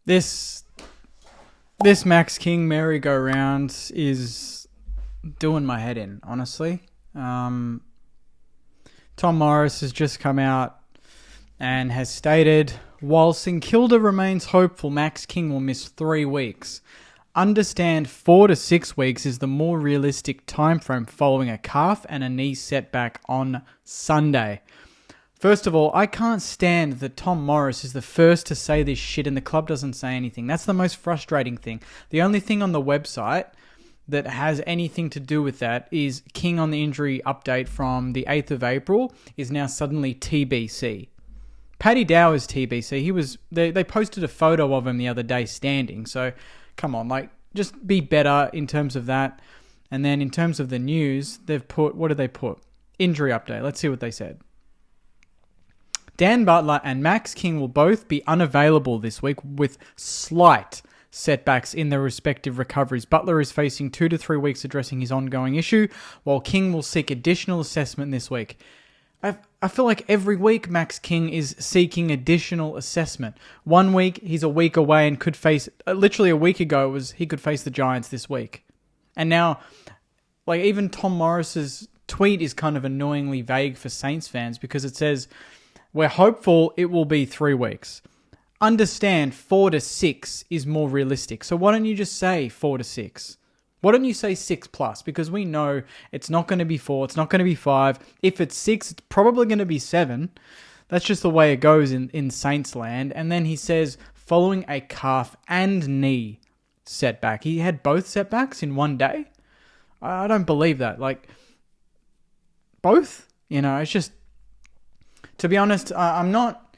This this Max King merry-go-round is doing my head in, honestly. Tom Morris has just come out and has stated, while St Kilda remains hopeful Max King will miss 3 weeks, understand 4 to 6 weeks is the more realistic timeframe following a calf and a knee setback on Sunday. First of all, I can't stand that Tom Morris is the first to say this shit and the club doesn't say anything. That's the most frustrating thing. The only thing on the website that has anything to do with that is King on the injury update from the 8th of April is now suddenly TBC. Paddy Dow is TBC. They posted a photo of him the other day standing. So, come on, just be better in terms of that. And then in terms of the news, they've put, what did they put? Injury update. Let's see what they said. Dan Butler and Max King will both be unavailable this week with slight setbacks in their respective recoveries. Butler is facing 2 to 3 weeks addressing his ongoing issue, while King will seek additional assessment this week. I feel like every week Max King is seeking additional assessment. 1 week, he's a week away and could face... literally a week ago, he could face the Giants this week. And now, even Tom Morris's tweet is kind of annoyingly vague for Saints fans because it says... We're hopeful it will be 3 weeks. Understand 4 to 6 is more realistic. So why don't you just say 4 to 6? Why don't you say 6 plus? Because we know it's not going to be 4. It's not going to be 5. If it's 6, it's probably going to be 7. That's just the way it goes in Saints land. And then he says, following a calf and knee setback. He had both setbacks in 1 day. I don't believe that. Both? It's just... To be honest, I'm not,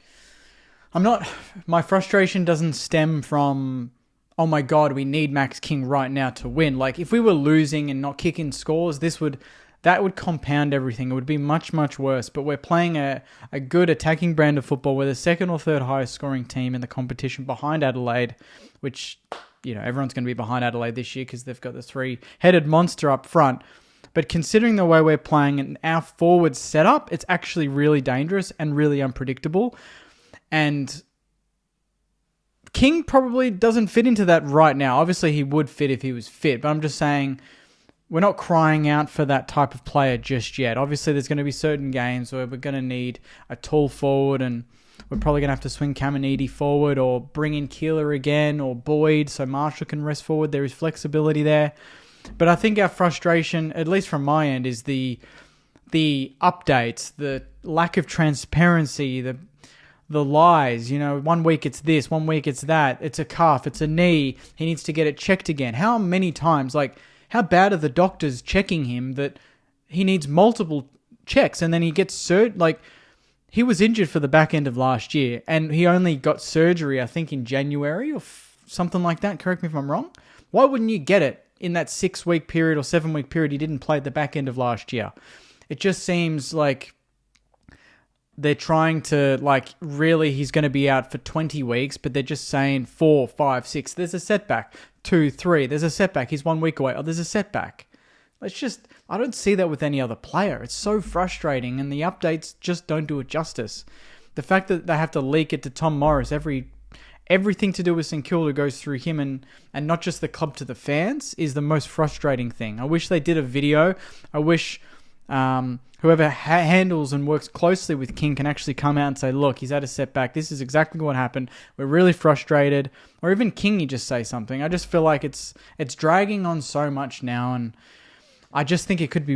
my frustration doesn't stem from, oh my God, we need Max King right now to win. If we were losing and not kicking scores, that would compound everything. It would be much, much worse. But we're playing a good attacking brand of football. We're the second or third highest scoring team in the competition behind Adelaide, which, everyone's going to be behind Adelaide this year because they've got the 3-headed monster up front. But considering the way we're playing and our forward setup, it's actually really dangerous and really unpredictable. And King probably doesn't fit into that right now. Obviously, he would fit if he was fit. But I'm just saying, we're not crying out for that type of player just yet. Obviously, there's going to be certain games where we're going to need a tall forward and we're probably going to have to swing Caminiti forward or bring in Keeler again or Boyd so Marshall can rest forward. There is flexibility there. But I think our frustration, at least from my end, is the updates, the lack of transparency, the lies. 1 week it's this, 1 week it's that. It's a calf, it's a knee. He needs to get it checked again. How many times, how bad are the doctors checking him that he needs multiple checks and then he gets he was injured for the back end of last year and he only got surgery, I think, in January or something like that. Correct me if I'm wrong. Why wouldn't you get it in that 6-week period or 7-week period he didn't play at the back end of last year? It just seems like they're trying to, really he's going to be out for 20 weeks, but they're just saying 4, 5, 6. There's a setback. 2, 3. There's a setback. He's 1 week away. Oh, there's a setback. I don't see that with any other player. It's so frustrating, and the updates just don't do it justice. The fact that they have to leak it to Tom Morris everything to do with St Kilda goes through him and not just the club to the fans is the most frustrating thing. I wish they did a video. I wish whoever handles and works closely with King can actually come out and say, look, he's had a setback. This is exactly what happened. We're really frustrated. Or even King, you just say something. I just feel like it's dragging on so much now, and I just think it could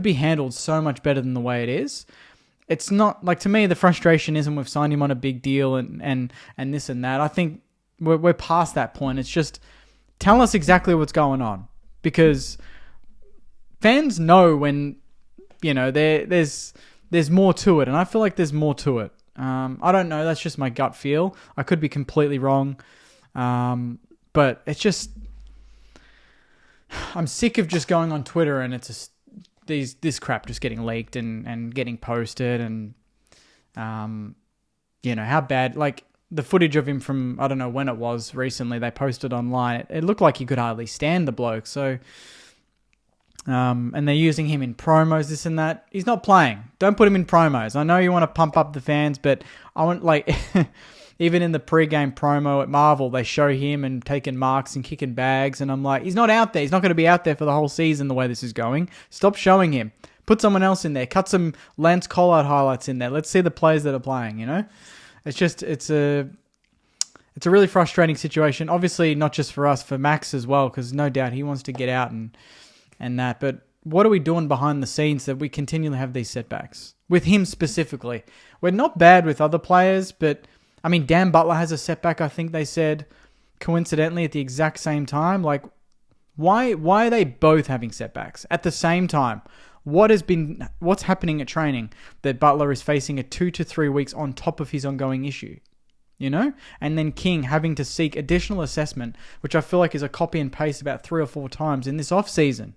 be handled so much better than the way it is. It's not, to me, the frustration isn't we've signed him on a big deal and this and that. I think we're past that point. It's just tell us exactly what's going on, because fans know when, there's more to it, and I feel like there's more to it. I don't know. That's just my gut feel. I could be completely wrong. But it's just, I'm sick of just going on Twitter and it's this crap just getting leaked and getting posted and, how bad, the footage of him from, I don't know when it was recently, they posted online. It looked like he could hardly stand the bloke. So, and they're using him in promos, this and that. He's not playing. Don't put him in promos. I know you want to pump up the fans, but I want, even in the pre-game promo at Marvel, they show him and taking marks and kicking bags. And I'm like, he's not out there. He's not going to be out there for the whole season the way this is going. Stop showing him. Put someone else in there. Cut some Lance Collard highlights in there. Let's see the players that are playing, you know? It's a really frustrating situation. Obviously, not just for us, for Max as well, because no doubt he wants to get out and that. But what are we doing behind the scenes that we continually have these setbacks? With him specifically. We're not bad with other players, but, I mean, Dan Butler has a setback, I think they said, coincidentally at the exact same time. Like, why are they both having setbacks at the same time? What's happening at training that Butler is facing a 2 to 3 weeks on top of his ongoing issue? You know? And then King having to seek additional assessment, which I feel like is a copy and paste about 3 or 4 times in this off-season.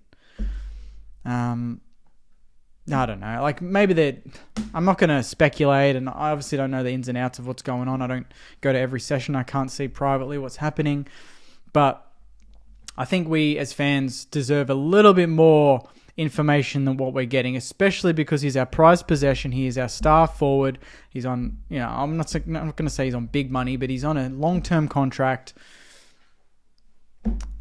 I don't know. Like, maybe I'm not going to speculate, and I obviously don't know the ins and outs of what's going on. I don't go to every session. I can't see privately what's happening. But I think we, as fans, deserve a little bit more information than what we're getting, especially because he's our prized possession. He is our star forward. He's on, I'm not going to say he's on big money, but he's on a long-term contract.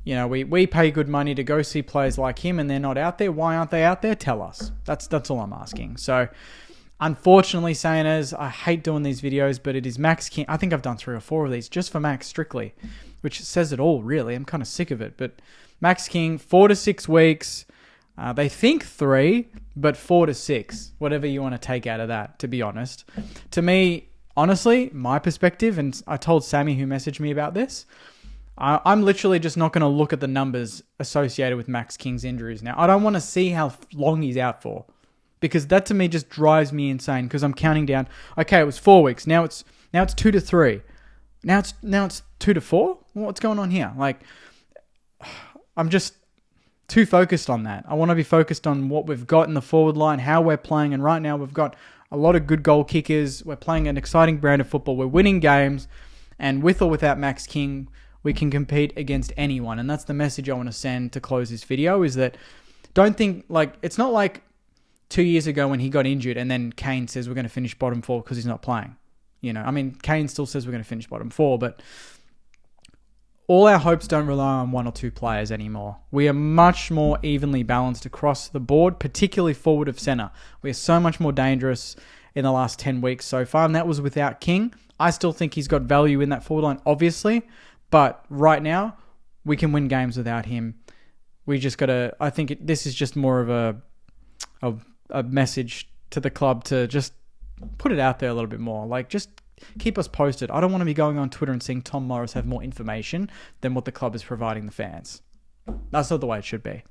We pay good money to go see players like him, and they're not out there. Why aren't they out there? Tell us. That's all I'm asking. So, unfortunately, Saners, I hate doing these videos, but it is Max King. I think I've done 3 or 4 of these just for Max strictly, which says it all, really. I'm kind of sick of it. But Max King, 4 to 6 weeks. They think 3, but 4 to 6. Whatever you want to take out of that, to be honest. To me, honestly, my perspective, and I told Sammy who messaged me about this, I'm literally just not going to look at the numbers associated with Max King's injuries now. I don't want to see how long he's out for, because that to me just drives me insane, because I'm counting down. Okay, it was 4 weeks. Now it's 2 to 3. Now it's 2 to 4. What's going on here? Like, I'm just too focused on that. I want to be focused on what we've got in the forward line, how we're playing, and right now we've got a lot of good goal kickers. We're playing an exciting brand of football. We're winning games, and with or without Max King, we can compete against anyone. And that's the message I want to send to close this video, is that don't think, like, it's not like 2 years ago when he got injured and then Kane says we're going to finish bottom 4 because he's not playing. I mean, Kane still says we're going to finish bottom 4, but all our hopes don't rely on 1 or 2 players anymore. We are much more evenly balanced across the board, particularly forward of center. We are so much more dangerous in the last 10 weeks so far, and that was without King. I still think he's got value in that forward line, obviously, but right now, we can win games without him. We just got to, I think this is just more of a message to the club to just put it out there a little bit more. Like, just keep us posted. I don't want to be going on Twitter and seeing Tom Morris have more information than what the club is providing the fans. That's not the way it should be.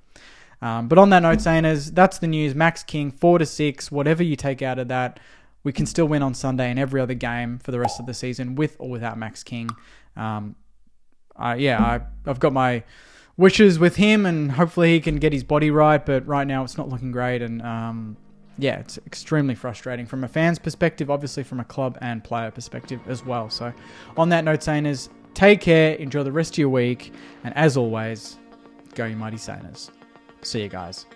But on that note, Saners, that's the news. Max King, 4 to 6, whatever you take out of that, we can still win on Sunday and every other game for the rest of the season, with or without Max King. I've got my wishes with him, and hopefully he can get his body right, but right now it's not looking great, and it's extremely frustrating from a fan's perspective, obviously from a club and player perspective as well. So on that note, Saners, take care, enjoy the rest of your week, and as always, go you mighty Saners. See you guys.